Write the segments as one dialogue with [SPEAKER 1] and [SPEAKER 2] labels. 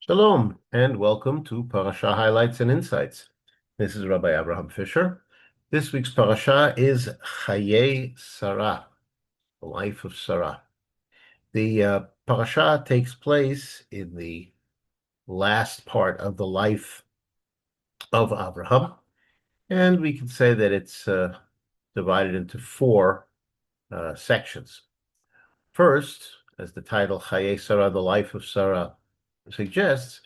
[SPEAKER 1] Shalom, and welcome to Parsha Highlights and Insights. This is Rabbi Fischer. This week's Parasha is Chayei Sarah, the life of Sarah. The Parasha takes place in the last part of the life of Abraham, and we can say that it's divided into four sections. First, as the title Chayei Sarah, the life of Sarah suggests,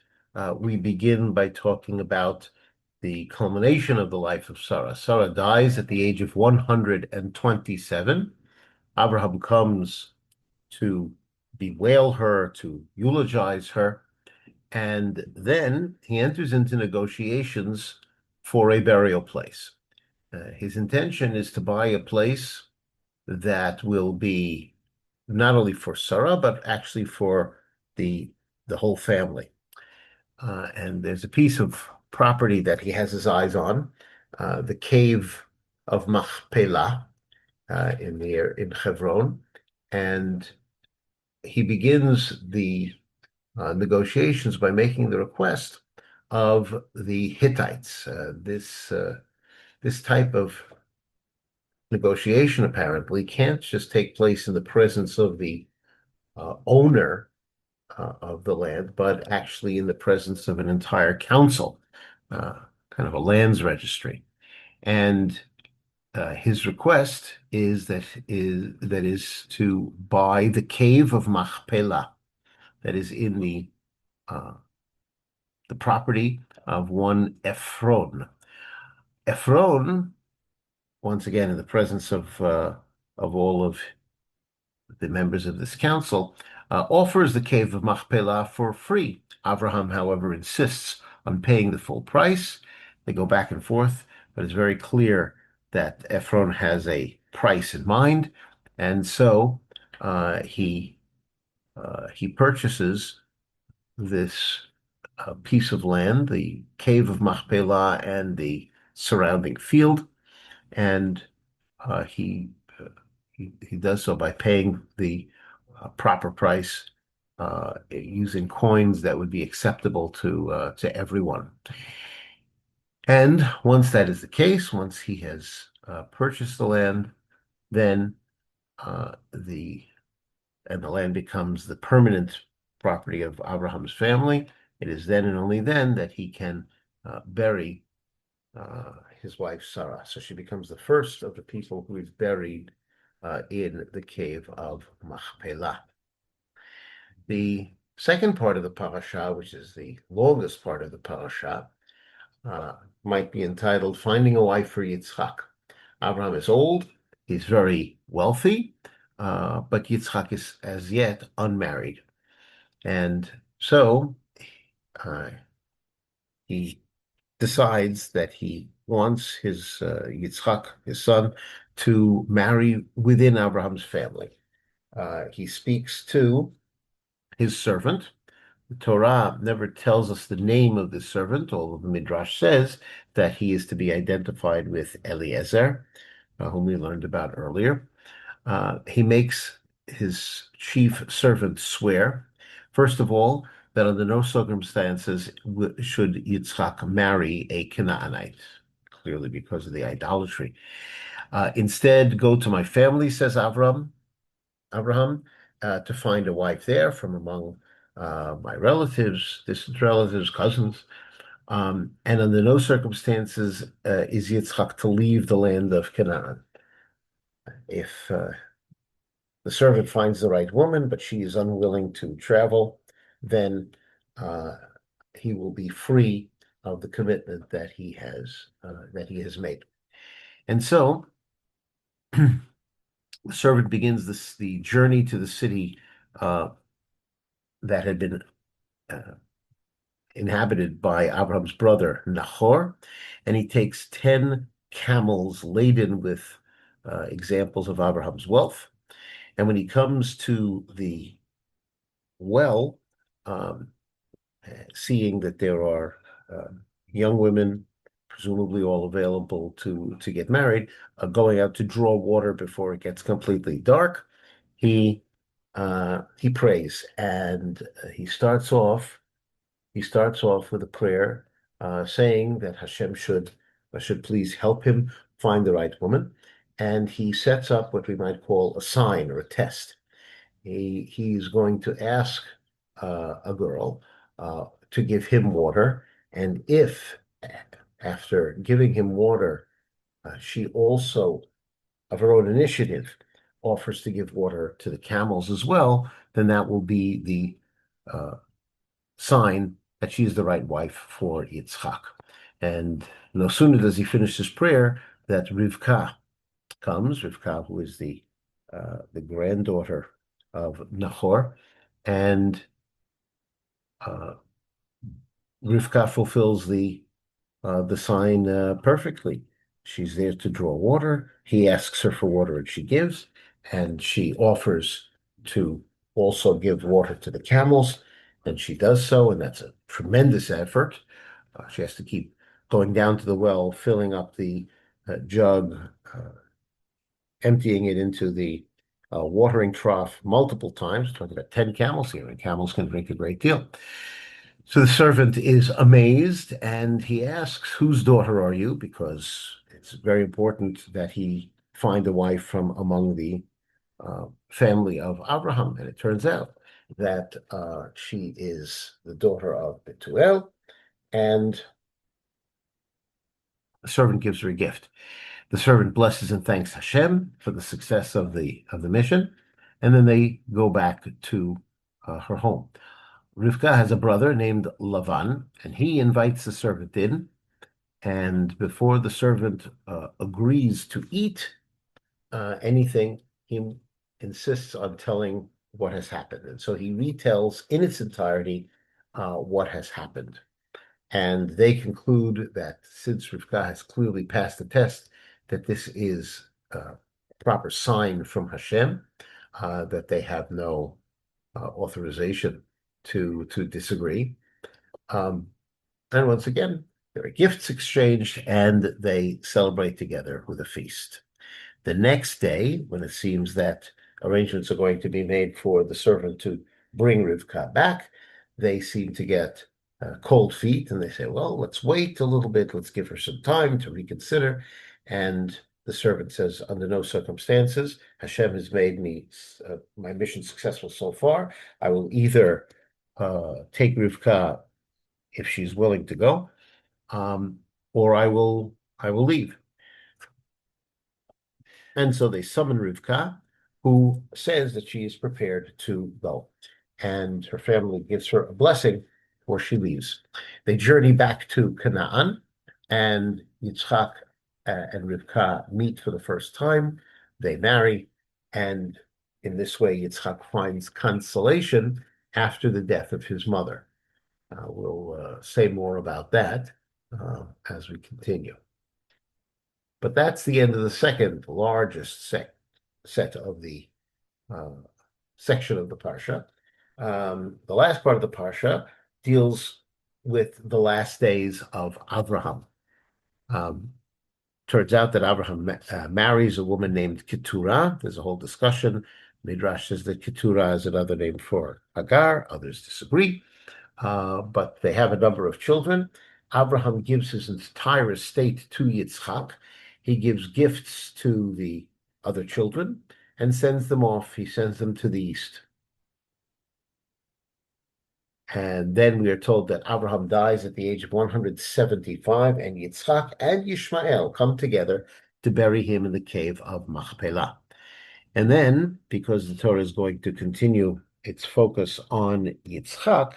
[SPEAKER 1] we begin by talking about the culmination of the life of Sarah. Sarah dies at the age of 127. Abraham comes to bewail her, to eulogize her, and then he enters into negotiations for a burial place. His intention is to buy a place that will be not only for Sarah, but actually for the whole family. And there's a piece of property that he has his eyes on, the cave of Machpelah in Hebron, and he begins the negotiations by making the request of the Hittites. This type of negotiation apparently can't just take place in the presence of the owner of the land, but actually in the presence of an entire council, kind of a lands registry. And his request is to buy the cave of Machpelah that is in the property of one Ephron. Ephron, once again, in the presence of all of the members of this council, offers the cave of Machpelah for free. Abraham, however, insists on paying the full price. They go back and forth, but it's very clear that Ephron has a price in mind, and so he purchases this piece of land, the cave of Machpelah and the surrounding field, and he he does so by paying the proper price using coins that would be acceptable to everyone. And once that is the case, once he has purchased the land, then the land becomes the permanent property of Abraham's family. It is then and only then that he can bury his wife Sarah. So she becomes the first of the people who is buried in the cave of Machpelah. The second part of the parasha, which is the longest part of the parasha, might be entitled Finding a Wife for Yitzchak. Abraham is old, he's very wealthy, but Yitzchak is as yet unmarried. And so he decides that he wants his Yitzchak, his son, to marry within Abraham's family. He speaks to his servant. The Torah never tells us the name of the servant, although the Midrash says that he is to be identified with Eliezer, whom we learned about earlier. He makes his chief servant swear, first of all, that under no circumstances should Yitzchak marry a Canaanite, clearly because of the idolatry. Instead, go to my family, says Abraham, to find a wife there from among my relatives, distant relatives, cousins. And under no circumstances is Yitzchak to leave the land of Canaan. If the servant finds the right woman, but she is unwilling to travel, then he will be free of the commitment that he has made. And so the servant begins the journey to the city that had been inhabited by Abraham's brother Nahor, and he takes 10 camels laden with examples of Abraham's wealth. And when he comes to the well, seeing that there are young women, presumably all available to get married, going out to draw water before it gets completely dark, he prays, and he starts off he starts off with a prayer saying that Hashem should please help him find the right woman. And he sets up what we might call a sign or a test. He's going to ask a girl to give him water. And if after giving him water, she also, of her own initiative, offers to give water to the camels as well, then that will be the sign that she's the right wife for Yitzchak. And no sooner does he finish his prayer that Rivka comes, Rivka, who is the granddaughter of Nahor, and Rivka fulfills the sign perfectly. She's there to draw water. He asks her for water and she gives, and she offers to also give water to the camels, and she does so, and that's a tremendous effort. She has to keep going down to the well, filling up the jug, emptying it into the watering trough multiple times. We're talking about 10 camels here, and camels can drink a great deal. So the servant is amazed and he asks, "Whose daughter are you?" Because it's very important that he find a wife from among the family of Abraham. And it turns out that she is the daughter of Betuel, and the servant gives her a gift. The servant blesses and thanks Hashem for the success of the mission, and then they go back to her home. Rivka has a brother named Lavan, and he invites the servant in. And before the servant agrees to eat anything, he insists on telling what has happened. And so he retells in its entirety what has happened. And they conclude that since Rivka has clearly passed the test, that this is a proper sign from Hashem, that they have no authorization to disagree. And once again, there are gifts exchanged and they celebrate together with a feast. The next day, when it seems that arrangements are going to be made for the servant to bring Rivka back, they seem to get cold feet and they say, well, let's wait a little bit. Let's give her some time to reconsider. And the servant says, under no circumstances, Hashem has made me my mission successful so far. I will either take Rivka if she's willing to go, or I will leave. And so they summon Rivka, who says that she is prepared to go. And her family gives her a blessing before she leaves. They journey back to Canaan, and Yitzchak and Rivka meet for the first time. They marry, and in this way, Yitzchak finds consolation after the death of his mother. We'll say more about that as we continue. But that's the end of the second largest set of the section of the Parsha. The last part of the Parsha deals with the last days of Abraham. Turns out that Abraham marries a woman named Keturah. There's a whole discussion. Midrash says that Keturah is another name for Hagar. Others disagree. But they have a number of children. Abraham gives his entire estate to Yitzchak. He gives gifts to the other children and sends them off. He sends them to the east. And then we are told that Abraham dies at the age of 175, and Yitzchak and Yishmael come together to bury him in the cave of Machpelah. And then, because the Torah is going to continue its focus on Yitzchak,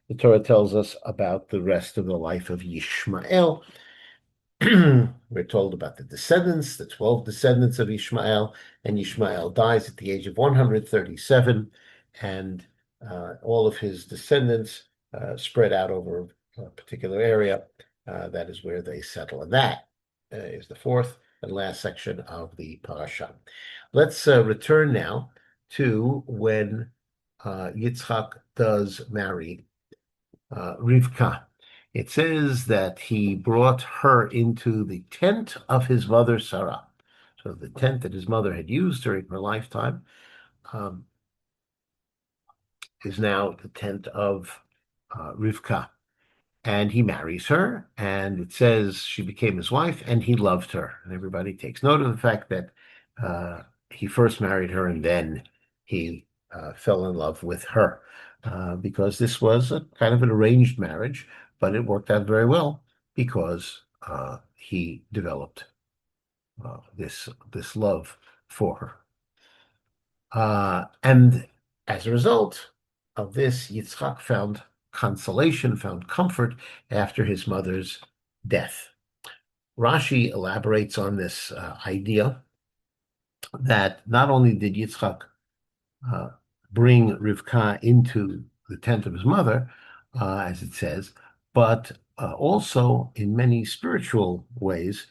[SPEAKER 1] the Torah tells us about the rest of the life of Yishmael. We're told about the descendants, the 12 descendants of Ishmael, and Ishmael dies at the age of 137, and all of his descendants spread out over a particular area. That is where they settle. And that is the fourth and last section of the parasha. Let's return now to when Yitzchak does marry Rivka. It says that he brought her into the tent of his mother Sarah. So the tent that his mother had used during her lifetime is now the tent of Rivka. And he marries her, and it says she became his wife, and he loved her. And everybody takes note of the fact that he first married her, and then he fell in love with her, because this was a kind of an arranged marriage, but it worked out very well because he developed this love for her. And as a result of this, Yitzchak found consolation, found comfort after his mother's death. Rashi elaborates on this idea that not only did Yitzchak uh, bring Rivka into the tent of his mother, as it says, but also in many spiritual ways,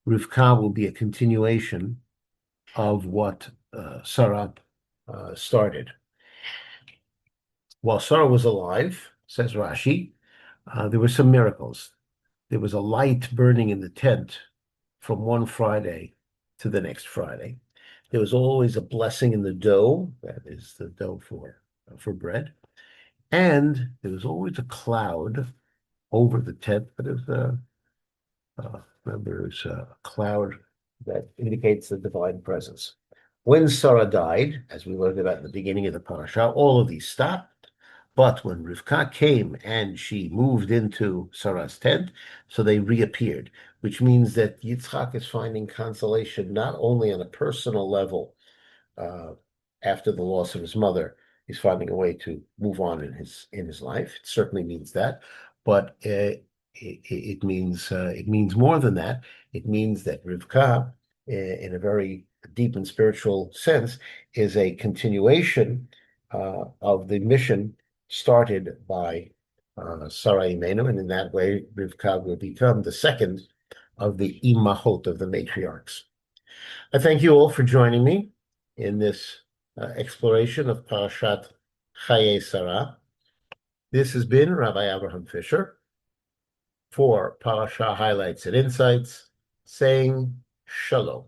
[SPEAKER 1] Rivka will be a continuation of what Sarah started. While Sarah was alive, says Rashi, there were some miracles. There was a light burning in the tent from one Friday to the next Friday. There was always a blessing in the dough, that is the dough for bread. And there was always a cloud over the tent, but it was remember, it's a cloud that indicates the divine presence. When Sarah died, as we learned about in the beginning of the parasha, all of these stopped. But when Rivka came and she moved into Sarah's tent, so they reappeared, which means that Yitzchak is finding consolation not only on a personal level uh, after the loss of his mother. He's finding a way to move on in his life. It certainly means that, but it means more than that. It means that Rivka, in a very deep and spiritual sense, is a continuation of the mission started by Sarah Imenu, and in that way, Rivka will become the second of the imahot, of the matriarchs. I thank you all for joining me in this exploration of Parashat Chayei Sarah. This has been Rabbi Abraham Fischer for Parasha Highlights and Insights, saying Shalom.